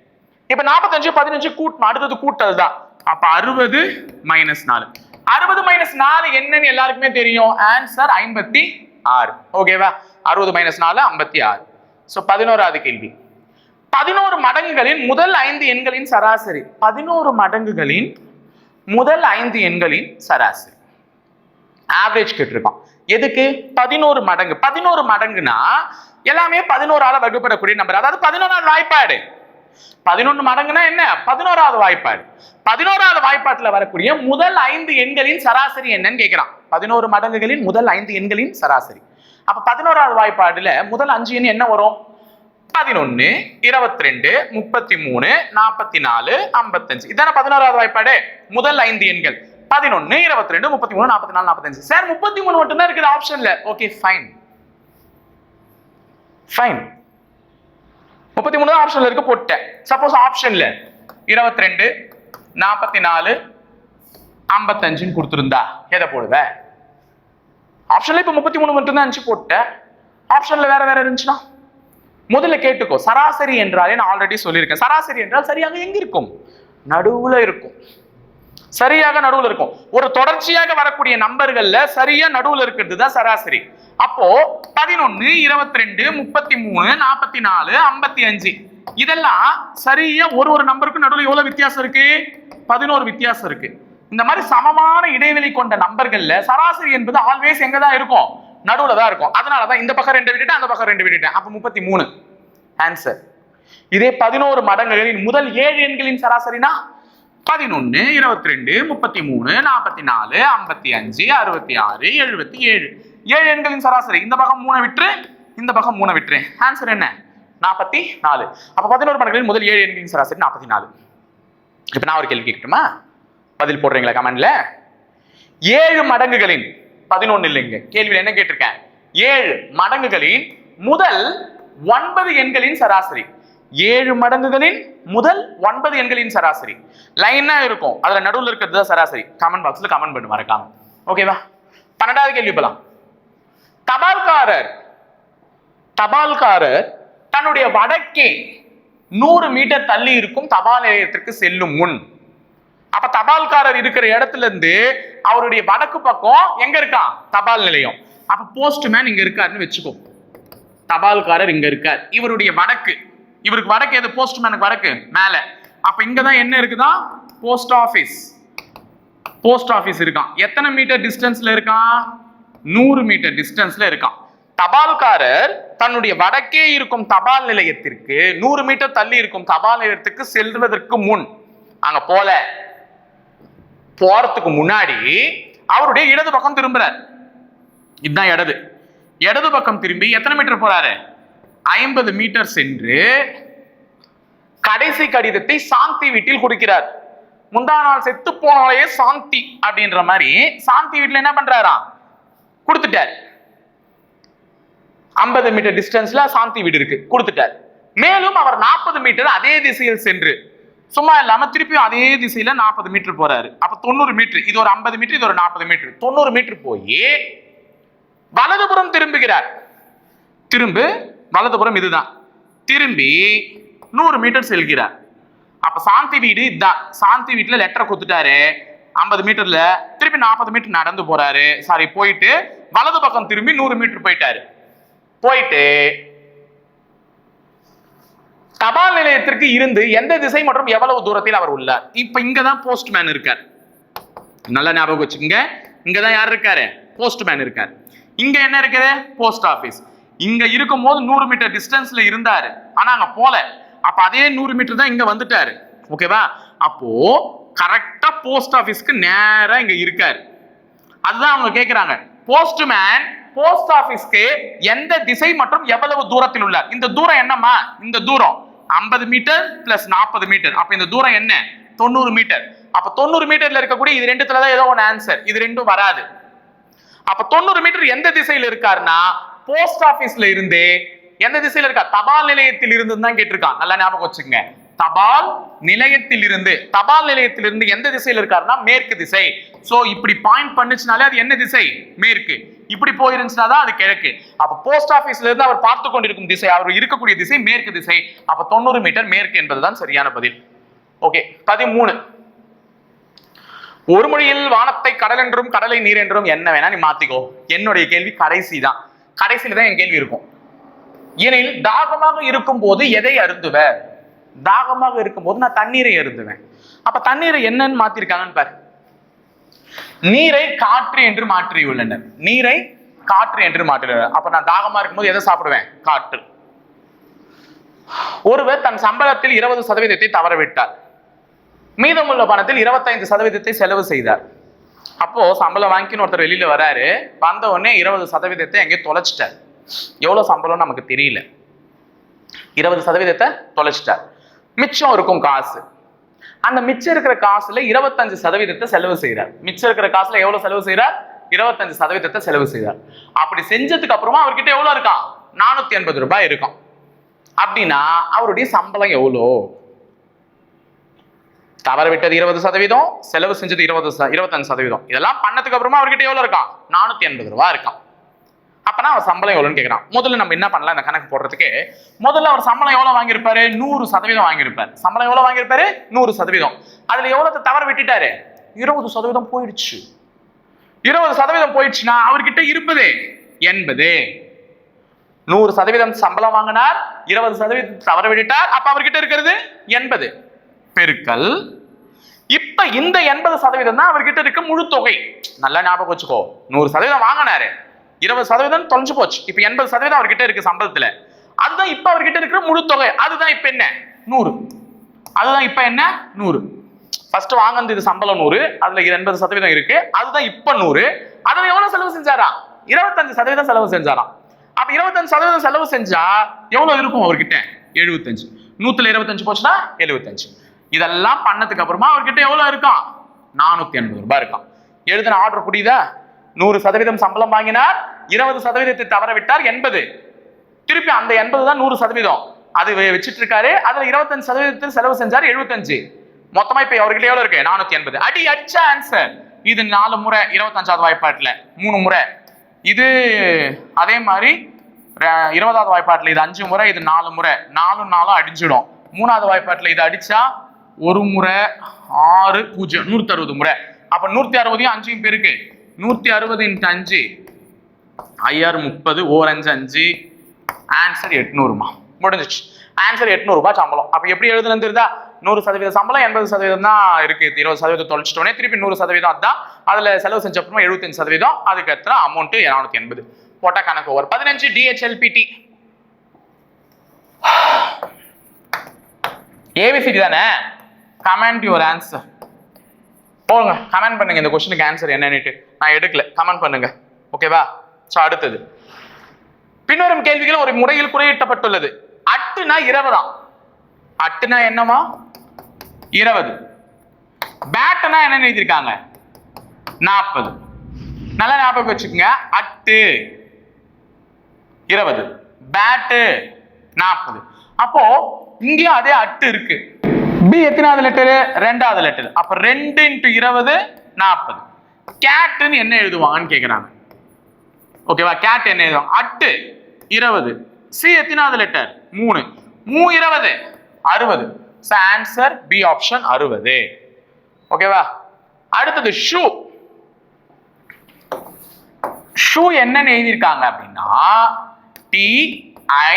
இப்ப 45 15 கூட்டணும். அடுத்தது கூட்டல் தான். அப்ப 60 - 4. 60 - 4 என்னன்னு எல்லாருக்குமே தெரியும். ஆன்சர் 56. ஓகேவா? 60 - 4 56. சோ 11வது கேள்வி. 11 மடங்குகளின் முதல் 5 எண்களின் சராசரி. 11 மடங்குகளின் முதல் 5 எண்களின் சராசரி. ஆவரேஜ் கேட்டிருக்கான். எதுக்கு? 11 மடங்கு. 11 மடங்குனா எல்லாமே 11ஆல வகுப்படக்கூடிய நம்பர். அதாவது 11ஆல் வாய்ப்பாடு. 11 மடங்குனா என்ன? 11வது வாய்ப்பாடு. 11வது வாய்ப்பாட்டுல வரக்கூடிய முதல் 5 எண்களின் சராசரி என்னன்னு கேட்கிறான். 11 மடங்குகளின் முதல் 5 எண்களின் சராசரி. அப்ப 11வது வாய்ப்பாடுல முதல் 5 எண் என்ன வரும்? 11, 22, 33, 44, 55. இதான 11வது வாய்ப்பாடு. முதல் 5 எண்கள் 11, 22, 33, 44, 45. சார் 33 மட்டும் தான் இருக்குது ஆப்ஷன்ல. Okay fine. 33 தான் ஆப்ஷன்ல இருக்கு போட்டேன். சப்போஸ் ஆப்ஷன்ல 22, 44, 55 கொடுத்திருந்தா எதை போடுவ? ஆப்ஷன்ல இப்ப 33 மட்டும் தான் இருந்துச்சு போட்டேன். ஆப்ஷன்ல வேற இருந்துச்சுன்னா முதல்ல கேட்டுக்கோ. சராசரி என்றாலே நான் ஆல்ரெடி சொல்லியிருக்கேன். சராசரி என்றால் சரியாக எங்க இருக்கும்? நடுவுல இருக்கும். சரியாக நடுவுல இருக்கும். ஒரு தொடர்ச்சியாக வரக்கூடிய நம்பர்கள்ல சரியா நடுவுல இருக்கிறது தான் சராசரி. அப்போ 11, 22, 33, 44, 55 இதெல்லாம் சரியா ஒரு நம்பருக்கு நடுவுல எவ்வளவு வித்தியாசம் இருக்கு? 11 வித்தியாசம் இருக்கு. இந்த மாதிரி சமமான இடைவெளி கொண்ட நம்பர்கள்ல சராசரி என்பது ஆல்வேஸ் எங்க தான் இருக்கும்? நடுவுல தான் இருக்கும். அதனாலதான் இந்த பக்கம் 2 விட்டுட்டேன், அந்த பக்கம் 2 விட்டுட்டேன். அப்ப 33 ஆன்சர். இதே 11 மடங்குகளின் முதல் 7 எண்களின் சராசரினா 11, 22, 33, 44, 55, 66, 77. 7 எண்களின் சராசரி. இந்த பக்கம் 3 விட்டு, இந்த பக்கம் 3 விட்டு. ஆன்சர் என்ன? 44. அப்ப 11 மடங்குகளின் முதல் 7 எண்களின் சராசரி 44. இப்ப நான் ஒரு கேள்வி கேட்கட்டுமா? பதில் போடுறீங்களா கமெண்ட்ல? 7 மடங்குகளின் 11 இல்லைங்க. கேள்வியில் என்ன கேட்டிருக்கேன்? 7 மடங்குகளின் முதல் 9 எண்களின் சராசரி. 7 மடங்குகளின் முதல் 9 எண்களின் சராசரி லைனா இருக்கும். அதுல நடுவுல இருக்கிறது தான் சராசரி. கமெண்ட் பாக்ஸ்ல கமெண்ட் பண்ணு மறக்காம. ஓகேவா? 12வது கேள்வி போலாம். தபால்காரர் தன்னுடைய வடக்கே 100 மீட்டர் தள்ளி இருக்கும் தபால் நிலையத்திற்கு செல்லும் முன், அப்ப தபால்காரர் இருக்கிற இடத்துல இருந்து அவருடைய வடக்கு பக்கம் எங்க இருக்கான்? தபால் நிலையம். அப்ப போஸ்ட்மேன் இங்க இருக்காருன்னு வச்சுக்கோ. தபால்காரர் இங்க இருக்கார். இவருடைய வடக்கு, இவருக்கு வடக்கு எது? போஸ்ட்மேனுக்கு வடக்கு மேல. அப்ப இங்கதான் என்ன இருக்குதா? Post office. போஸ்ட் ஆபீஸ் இருக்கான். எத்தனை மீட்டர் டிஸ்டன்ஸ்ல இருக்கான்? 100 மீட்டர் டிஸ்டன்ஸ்ல இருக்கான். தபால்காரர் தன்னுடைய வடக்கே இருக்கும் தபால் நிலையத்திற்கு 100 மீட்டர் தள்ளி இருக்கும் தபால் நிலையத்திற்கு செல்வதற்கு முன், அங்க போறதுக்கு முன்னாடி அவருடைய இடது பக்கம் திரும்புறார். இதுதான் இடது பக்கம் திரும்பி எத்தனை மீட்டர் போறாரு? 50 மீட்டர் சென்று கடைசி கடிதத்தை சாந்தி வீட்டில் கொடுக்கிறார். முந்தா நாள் செத்து போனாலே சாந்தி அப்படின்ற மாதிரி சாந்தி வீட்டில் என்ன பண்றாராம்? கொடுத்துட்டார். 50 மீட்டர் டிஸ்டன்ஸ்ல சாந்தி வீடு இருக்கு, கொடுத்துட்டார். மேலும் அவர் 40 மீட்டர் அதே திசையில் சென்று, சும்மா இல்லாம திருப்பியும் அதே திசையில 40 மீட்டர் போறாரு. அப்ப 90 மீட்டர். இது ஒரு 50 மீட்டர், இது ஒரு 40 மீட்டர். 90 மீட்டர் போய் வலதுபுறம் திரும்புகிறார். வலதுபுறம் இதுதான். திரும்பி 100 மீட்டர் செல்கிறார். அப்ப சாந்தி வீடு இதுதான். சாந்தி வீட்டுல லெட்டர் கொடுத்துட்டாரு. 50 மீட்டர்ல திருப்பி 40 மீட்டர் நடந்து போறாரு. போயிட்டு வலது பக்கம் திரும்பி 100 மீட்டர் போயிட்டாரு. போயிட்டு தபால் நிலையத்திற்கு இருந்து எந்த திசை மற்றும் எவ்வளவு தூரத்தில் அவர் உள்ளார்? இப்ப இங்கதான் போஸ்ட்மேன் இருக்கார். நல்லா ஞாபகம் வச்சுக்கோங்க. இங்கதான் யார் இருக்காரு? போஸ்ட்மேன் இருக்கார். இங்க என்ன இருக்குது? Post office. இங்க இருக்கும் போது 100 மீட்டர் டிஸ்டன்ஸ்ல இருந்தாரு. ஆனா அங்க போல. அப்ப அதே 100 மீட்டர் தான் இங்க வந்துட்டாரு. ஓகேவா? அப்போ கரெக்டா போஸ்ட் ஆபீஸ்க்கு நேரா இங்க இருக்காரு. அதுதான் அவங்க கேக்குறாங்க. போஸ்ட்மேன் போஸ்ட் ஆபீஸ்க்கு எந்த திசை மற்றும் எவ்வளவு தூரத்தில் உள்ளார்? இந்த தூரம் என்னமா? இந்த தூரம் 50 மீட்டர் பிளஸ் 40 மீட்டர். அப்ப இந்த தூரம் என்ன? 90 மீட்டர். அப்ப 90 மீட்டர்ல இருக்கக்கூடிய இது ரெண்டுத்துல தான் ஏதோ ஒன்று ஆன்சர். இது ரெண்டும் வராது. அப்ப 90 மீட்டர் எந்த திசையில இருக்காருன்னா போஸ்ட் ஆபீஸ்ல இருந்து எந்த திசையில இருக்கா? தபால் நிலையத்தில் இருந்து தான் கேட்டிருக்கான். நல்லா ஞாபகம் வச்சுக்கோங்க. தபால் நிலையத்திலிருந்து எந்த திசையில இருக்காருன்னா மேற்கு திசை. சோ இப்படி பாயிண்ட் பண்ணுச்சுனாலே அது என்ன திசை? மேற்கு. இப்படி போயிருந்துச்சுனா தான் அது கிழக்கு. அப்ப போஸ்ட் ஆபீஸ்ல இருந்து அவர் பார்த்து கொண்டிருக்கும் திசை, அவர் இருக்கக்கூடிய திசை மேற்கு திசை. அப்ப 90 மீட்டர் மேற்கு என்பதுதான் சரியான பதில். ஓகே. 13. ஒரு மொழியில் வானத்தை கடல் என்றும் கடலை நீர் என்றும் என்ன வேணா நீ மாத்திக்கோ. என்னுடைய கேள்வி கடைசி தான். கடைசியில தான் என் கேள்வி இருக்கும். ஏனெனில் தாகமாக இருக்கும் போது எதை அருந்துவ? தாகமாக இருக்கும் போது நான் தண்ணீரை அருந்துவேன். அப்ப தண்ணீரை என்னன்னு மாத்திருக்காங்கன்னு பாரு. நீரை காற்று என்று மாற்றியுள்ளனர். நீரை காற்று என்று மாற்றியுள்ளனர். அப்ப நான் தாகமா இருக்கும்போது எதை சாப்பிடுவேன்? காற்று. ஒருவர் தன் சம்பளத்தில் 20% தவறவிட்டார், மீதமுள்ள பணத்தில் 25% செலவு செய்தார். அப்போ சம்பளம் வாங்கின்னு ஒருத்தர் வெளியில வராரு, வந்த உடனே 20% எங்கேயோ தொலைச்சிட்டார். எவ்வளவு சம்பளம் நமக்கு தெரியல, 20% தொலைச்சிட்டார். மிச்சம் இருக்கும் காசு, அந்த மிச்சம் இருக்கிற காசுல 25% செலவு செய்யறார். மிச்சம் இருக்கிற காசுல எவ்வளவு செலவு செய்யறார்? 25% செலவு செய்யறார். அப்படி செஞ்சதுக்கு அப்புறமா அவர்கிட்ட எவ்வளவு இருக்கான்? 480 ரூபாய் இருக்கும். அப்படின்னா அவருடைய சம்பளம் எவ்வளோ? தவற விட்டது 20%, செலவு செஞ்சது 25%. இதெல்லாம் பண்ணதுக்கு அப்புறமா அவர்கிட்ட எவ்வளவு இருக்கான்? 480 ரூபாய் இருக்கான். அப்பனா அவர் சம்பளம் எவ்வளவுன்னு கேட்கிறான். முதல்ல நம்ம என்ன பண்ணலாம் இந்த கணக்கு போடுறதுக்கு? முதல்ல அவர் சம்பளம் எவ்வளவு வாங்கியிருப்பாரு? 100% வாங்கியிருப்பாரு. சம்பளம் எவ்வளவு வாங்கியிருப்பாரு? 100%. அதுல எவ்வளவு தவற விட்டுட்டாரு? 20% போயிடுச்சு. 20% போயிடுச்சுன்னா அவர்கிட்ட இருப்பது 80. 100% சம்பளம் வாங்கினார், 20% தவற விட்டுட்டார், அப்ப அவர்கிட்ட இருக்கிறது 80 பெருக்கல். இப்ப இந்த 80% தான் அவர்கிட்ட இருக்க முழு தொகை. நல்லா ஞாபகம் வச்சுக்கோ, 100% வாங்கினாரு, 20% தொலைஞ்சு போச்சு. இப்ப 80% அவர்கிட்ட இருக்கு சம்பளத்துல. அதுதான் இப்ப அவர்கிட்ட இருக்கிற முழு தொகை. அதுதான் இப்ப என்ன? 100. அதுதான் இப்ப என்ன? 100. ஃபர்ஸ்ட் வாங்கினது இது சம்பளம் 100, அதுல 80% இருக்கு. அதுதான் இப்ப 100. அதுல எவ்வளவு செலவு செஞ்சாரா? 25% செலவு செஞ்சாராம். அப்ப 25% செலவு செஞ்சா எவ்வளவு இருக்கும் அவர்கிட்ட? 75. 100ல 25 போச்சுன்னா 75. இதெல்லாம் பண்ணதுக்கு அப்புறமா அவர்கிட்ட எவ்வளவு இருக்கான்? 480 ரூபாய் இருக்கான். எழுதின ஆர்டர் புரியுதா? 100% சம்பளம் வாங்கினார், 20% தவற விட்டார், 80. திருப்பி அந்த 80 தான் 100%. அது வச்சிட்டு இருக்காரு. அதுல 25% செலவு செஞ்சாரு, 75. மொத்தமா இப்ப அவர்கிட்ட எவ்வளவு இருக்கு? 480. அடிச்ச ஆன்சர். இது 4 முறை 25வது வாய்ப்பாட்டுல, 3 முறை. இது அதே மாதிரி 20வது வாய்ப்பாட்டுல இது 5 முறை, இது 4 முறை. 4 4 அடிஞ்சிடும். 3வது வாய்ப்பாட்டுல இது அடிச்சா 1 முறை 6 0 160 முறை. அப்ப 160 5 பேருக்கு 160 × 5 IR 30 ஓர் 5 5. ஆன்சர் 800மா. முடிஞ்சிச்சு. ஆன்சர் 800 ரூபாய் சம்பளம். அப்ப எப்படி எழுதுன்னு தெரியுதா? 100% சம்பளம், 80% தான் இருக்கு. 20% தொலைச்சிட்டோனே திருப்பி 100% அதான். அதுல செலவு செஞ்ச அப்புறமா 75%. அதுக்கு எத்தனை அமௌண்ட்? 480. போட்டா கணக்கு ஓவர். 15 DHLPT ABCD தானே? Comment your answer. போங்க கமெண்ட் பண்ணுங்க இந்த क्वेश्चनக்கு ஆன்சர் என்னன்னு. நான் எடுக்கல, கமெண்ட் பண்ணுங்க. ஓகேவா? சோ அடுத்தது பின்வரும் கேள்விகள் ஒரு முறையில் குறியிடப்பட்டுள்ளது. அட்டுனா 20 தான். அட்டுனா என்னமா? 20. பேட்னா என்ன எழுதிருக்காங்க? 40. நல்லா ஞாபகம் வச்சுக்கோங்க. At 20, bat 40. அப்போ இங்கேயும் அதே அட்டு இருக்கு. பி எத்தனாவது லெட்டர்? 2வது லெட்டர். அப்ப 2 × 20 40. கேட்னு என்ன எழுதுவாங்கன்னு கேக்குறாங்க. ஓகேவா? கேட் என்ன எழுதுவாங்க? அட்டு 20. சி எத்தனாவது letter? 3. 3 20 60. So answer B option 60. ஓகேவா? அடுத்தது ஷூ. ஷூ என்னன்னு எழுதிருக்காங்க அப்படின்னா TIPF.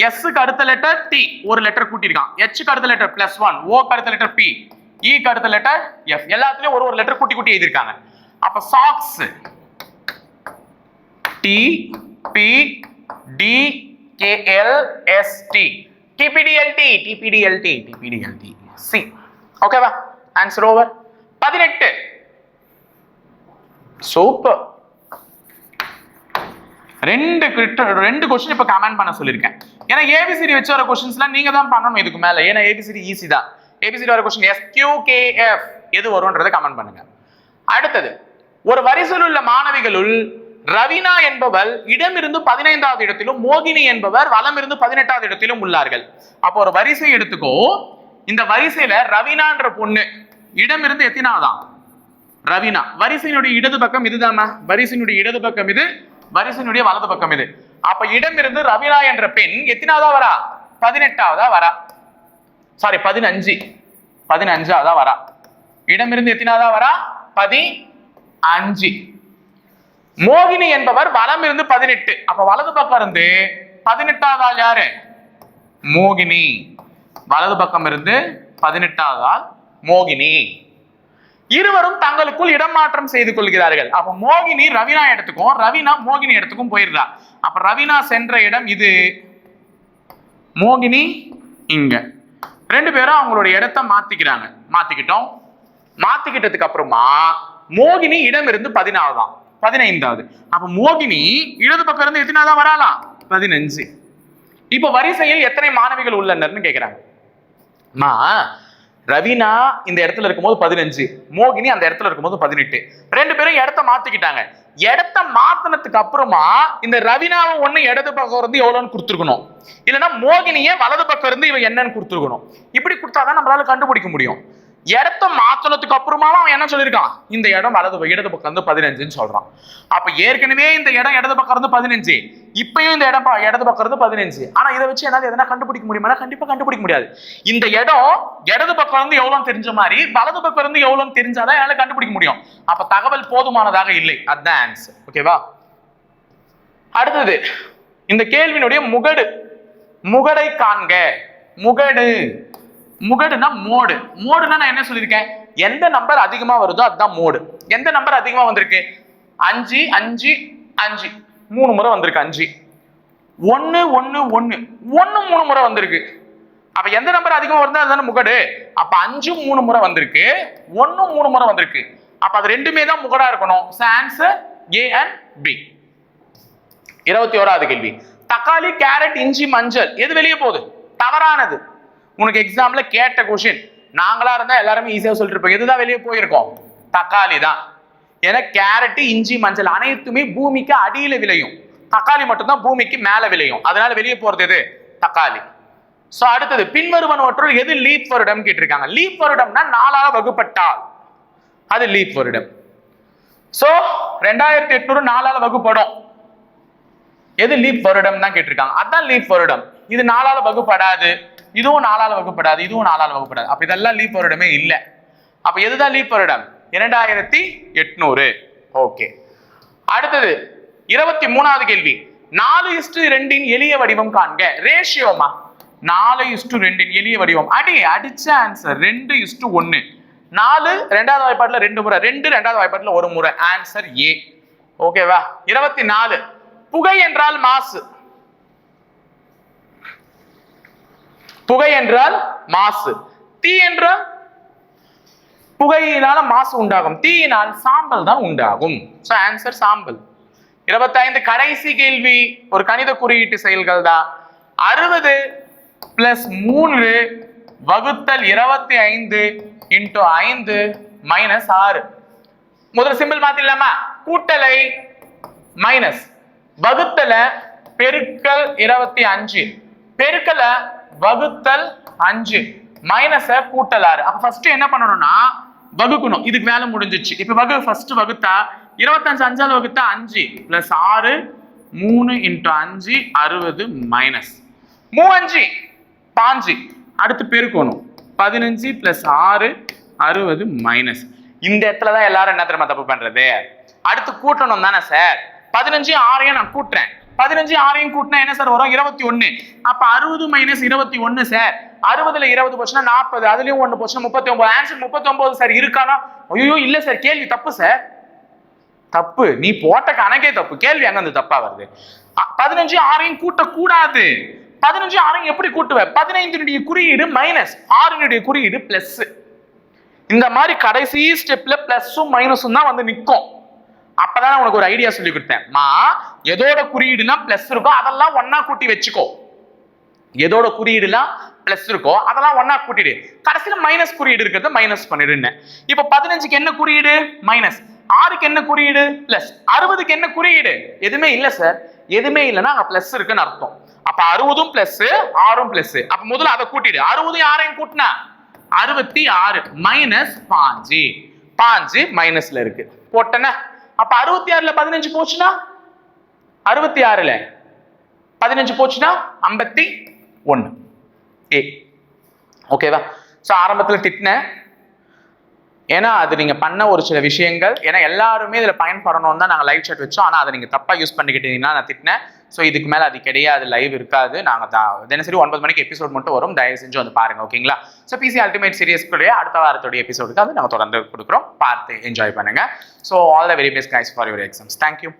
எஸ்க்கு அடுத்த லெட்டர் டி, ஒரு லெட்டர் கூட்டிருக்கான். ஹெச்க்கு அடுத்த லெட்டர் +1, ஓக்கு அடுத்த லெட்டர் பி, ஈக்கு அடுத்த லெட்டர் எஃப். எல்லாத்துலயும் ஒரு லெட்டர் கூட்டி கூட்டி எழுதிருக்காங்க. அப்ப சாக்ஸ் TPDKLST, TPDLT சி. ஓகேவா? Answer over. 18. சூப்பர். ரெண்டு क्वेश्चन இப்ப கமெண்ட் பண்ண சொல்லிருக்கேன். ஏன்னா ABCD வச்சு வர क्वेश्चंसலாம் நீங்க தான் பண்ணணும் இதுக்கு மேல. ஏன்னா ABCD ஈஸி தான். ABCD வர क्वेश्चन SQKF எது வரும்ன்றதை கமெண்ட் பண்ணுங்க. அடுத்தது ஒரு வரிசையில் உள்ள மாணவிகளுள் ரவீனா என்பவர் இடமிருந்து 15வது இடத்திலும் மோகினி என்பவர் வலமிருந்து 18வது இடத்திலும் உள்ளார்கள். அப்போ ஒரு வரிசை எடுத்துக்கோ. இந்த வரிசையில ரவீனான்ற பொண்ணு இடமிருந்து எத்தனாவதான்? ரவீனா. வரிசையினுடைய இடது பக்கம் இதுதானா? வரிசையினுடைய இடது பக்கம் இது, வரிசையினுடைய வலது பக்கம் இது. அப்ப இடமிருந்து ரவீனா என்ற பெண் எத்தனாவதா வரா? 18ஆவதா வரா. சாரி 15ஆவதா வரா. இடமிருந்து எத்தனாவதா வரா? 15. மோகினி என்பவர் வலம் இருந்து 18. அப்ப வலது பக்கம் இருந்து 18வது ஆள் யாரு? மோகினி. வலது பக்கம் இருந்து 18வது ஆள் மோகினி. இருவரும் தங்களுக்குள் இடமாற்றம் செய்து கொள்கிறார்கள். அப்ப மோகினி ரவீனா இடத்துக்கும், ரவீனா மோகினி இடத்துக்கும் போயிடுறா. அப்ப ரவீனா சென்ற இடம் இது, மோகினி இங்க. ரெண்டு பேரும் அவங்களோட இடத்த மாத்திக்கிட்டோம். மாத்திக்கிட்டதுக்கு அப்புறமா மோகினி இடம் இருந்து 15வது. அப்ப மோகினி இடது பக்கம் இருந்து எத்தனாவதா வராலாம்? 15. இப்ப வரிசையில் எத்தனை மாணவிகள் உள்ளனர்னு கேக்குறாங்க. ரவீனா இந்த இடத்துல இருக்கும்போது 15, மோகினி அந்த இடத்துல இருக்கும்போது 18. ரெண்டு பேரும் இடத்த மாத்திக்கிட்டாங்க. இடத்த மாத்தினதுக்கு அப்புறமா இந்த ரவீனாவை ஒண்ணு இடது பக்கம் இருந்து எவ்வளவுன்னு கொடுத்துருக்கணும், இல்லைன்னா மோகினிய வலது பக்கம் இருந்து இவன் என்னன்னு கொடுத்துருக்கணும். இப்படி கொடுத்தாதான் நம்மளால கண்டுபிடிக்க முடியும். இடத்த மாத்தினதுக்கு அப்புறமா அவன் என்ன சொல்லியிருக்கான், இந்த இடம் இடது பக்கம் இருந்து 15ன்னு சொல்றான். அப்ப ஏற்கனவே இந்த இடம் இடது பக்கம் இருந்து 15, இப்பயும் இந்த இடம் இடது பக்கம் இருந்து 15. ஆனா இதை வச்சு என்னால எதனா கண்டுபிடிக்க முடியுமா? கண்டிப்பா கண்டுபிடிக்க முடியாது. இந்த இடம் இடது பக்கம் இருந்து எவ்வளவு தெரிஞ்ச மாதிரி வலது பக்கம் இருந்து எவ்வளவு தெரிஞ்சாதான் என்னால கண்டுபிடிக்க முடியும். அப்ப தகவல் போதுமானதாக இல்லை. அதுதான் ஆன்சர். ஓகேவா? அடுத்தது இந்த கேள்வியினுடைய முகடை காண்க. முகடுனா மோடுனா நான் என்ன சொல்லியிருக்கேன், எந்த நம்பர் அதிகமா வருதோ அதுதான் மோடு. எந்த நம்பர் அதிகமா வந்திருக்கு? 5 5 5 3 முறை வந்திருக்கு. 5 1 1 1 1 3 முறை வந்திருக்கு. அப்ப எந்த நம்பர் அதிகமா வருதோ அதுதானே முகடு. அப்ப 5 3 முறை வந்திருக்கு, 1 3 முறை வந்திருக்கு. அப்ப அது ரெண்டுமே தான் முகடா இருக்கணும். Answer A and B. 21வது கேள்வி. தக்காளி, கேரட், இஞ்சி, மஞ்சள் எது வெளியே போகுது? தவறானது. உனக்கு எக்ஸாம்ல கேட்ட கொஸ்டின். நாங்களா இருந்தா எல்லாருமே ஈஸியா சொல்லிட்டு இருப்போம். எதுதான் வெளியே போயிருக்கோம்? தக்காளி தான். ஏன்னா கேரட், இஞ்சி, மஞ்சள் அனைத்துமே பூமிக்கு அடியில விளையும். தக்காளி மட்டும்தான் பூமிக்கு மேல விளையும். அதனால வெளியே போறது எது? தக்காளி. சோ அடுத்தது பின்வருவனவற்றுள் எது லீப் வருடம் கேட்டிருக்காங்க. லீப் வருடம்னா 4ஆல வகுப்பட்டால் அது லீப் வருடம். சோ 2800 4ஆல வகுப்படும். எது லீப் வருடம் தான் கேட்டிருக்காங்க. அதான் லீப் வருடம். இது 4ஆல வகுப்படாது, இதுவும் 4ஆல வகுப்படாது, இதுவும் 4ஆல வகுப்படாது. அப்ப இதெல்லாம் லீப் வருடமே இல்லை. அப்ப எதுதான் லீப் வருடம்? 2800. ஓகே. அடுத்தது 23வது கேள்வி. 4:2 எளிய வடிவம் காண்க. ரேஷியோமா 4:2 எளிய வடிவம். அடிச்ச ஆன்சர் 2:1. 4 2வது வாய்ப்பாட்டுல 2 முறை, 2 2வது வாய்ப்பாட்டுல 1 முறை. Answer A. ஓகேவா? 24. புகை என்றால் மாசு. புகை என்றால் மாசு. தீ என்றால் புகையினால மாசு உண்டாகும், தீயினால் சாம்பல் தான் உண்டாகும். சோ ஆன்சர் சாம்பல். 25 கடைசி கேள்வி. ஒரு கணித குறியீட்டு செயல்கள் தான். 60 + 3 வகுத்தல் 25 × 5 - 6. முதல் சிம்பிள் மாத்திடலாமா? கூட்டலை மைனஸ், வகுத்தல பெருக்கல் 25, பெருக்கல வகுத்தல் 5, மைனஸ கூட்டல் 6. அப்ப ஃபர்ஸ்ட் என்ன பண்ணணும்னா வகுக்கணும். இதுக்கு வேலை முடிஞ்சிச்சு. இப்ப ஃபர்ஸ்ட் வகுத்தா 25 5ஆல வகுத்தா 5 + 6 3 × 5 60 மைனஸ் 3 5 அடுத்து பெருக்கணும். 15 + 6 60 மைனஸ். இந்த இடத்துல தான் எல்லாரும் என்ன தெரியுமா தப்பு பண்றது? அடுத்து கூட்டணும் தானே சார். 15 6 நான் கூட்டுறேன். 15 6 கூட்டினா என்ன சார் வரும்? 21. அப்ப 60 - 21 சார். 60ல 20 போச்சுன்னா 40, அதுலயும் 1 போச்சுன்னா 39. Answer 39 sir. இருக்கானா? ஐயோ இல்ல சார், கேள்வி தப்பு சார். தப்பு. நீ போட்ட கணக்கே தப்பு. கேள்வி அங்க வந்து தப்பா வருது. 15 6 கூட்டக்கூடாது. 15 6 எப்படி கூட்டுவ? 15 குறியீடு மைனஸ், 6 குறியீடு பிளஸ். இந்த மாதிரி கடைசி ஸ்டெப்ல பிளஸும் மைனஸும் தான் வந்து நிற்கும். அப்பதான் உனக்கு ஒரு ஐடியா சொல்லி கொடுத்தேன். எதோட குறியீடுலாம் பிளஸ் இருக்கோ அதெல்லாம் ஒன்னா கூட்டி வச்சுக்கோ. எதோட குறியீடுலாம் பிளஸ் இருக்கோ அதெல்லாம் ஒன்னா கூட்டிடு. கடைசியில மைனஸ் குறியீடு இருக்கிறத மைனஸ் பண்ணிடுன்னு. இப்ப 15க்கு என்ன குறியீடு? மைனஸ். 6க்கு என்ன குறியீடு? பிளஸ். 60க்கு என்ன குறியீடு? எதுவுமே இல்ல சார். எதுவுமே இல்லைன்னா அங்க பிளஸ் இருக்குன்னு அர்த்தம். அப்ப 60ம் பிளஸ் 6ம் பிளஸ். அப்ப முதல்ல அதை கூட்டிடு. 60 6 கூட்டினா 66 மைனஸ் 5. 5 மைனஸ்ல இருக்கு போட்டன. அப்ப 66ல 15 போச்சுன்னா 66ல 15 போச்சுன்னா 51. ஏ ஓகேவா? சோ ஆரம்பத்துல திட்டினேன். ஏன்னா அது நீங்க பண்ண ஒரு சில விஷயங்கள், ஏன்னா எல்லாருமே இதுல பயன்படணும் தான் நாங்க லைவ் சாட் வச்சோம். ஆனா அதை நீங்க தப்பா யூஸ் பண்ணிக்கிட்டீங்கன்னா நான் திட்டினேன். ஸோ இதுக்கு மேல அது கிடையாது, லைவ் இருக்காது. நாங்க தினசரி 9 மணிக்கு எபிசோட் மட்டும் வரும். தயவு செஞ்சு வந்து பாருங்க. ஓகேங்களா? ஸோ பிசி அல்டிமேட் சீரியஸ்க்குடைய அடுத்த வாரத்துடைய எபிசோடுக்கு அது நாங்கள் தொடர்ந்து கொடுக்குறோம். பார்த்து என்ஜாய் பண்ணுங்க. So all the very best guys for your exams. Thank you.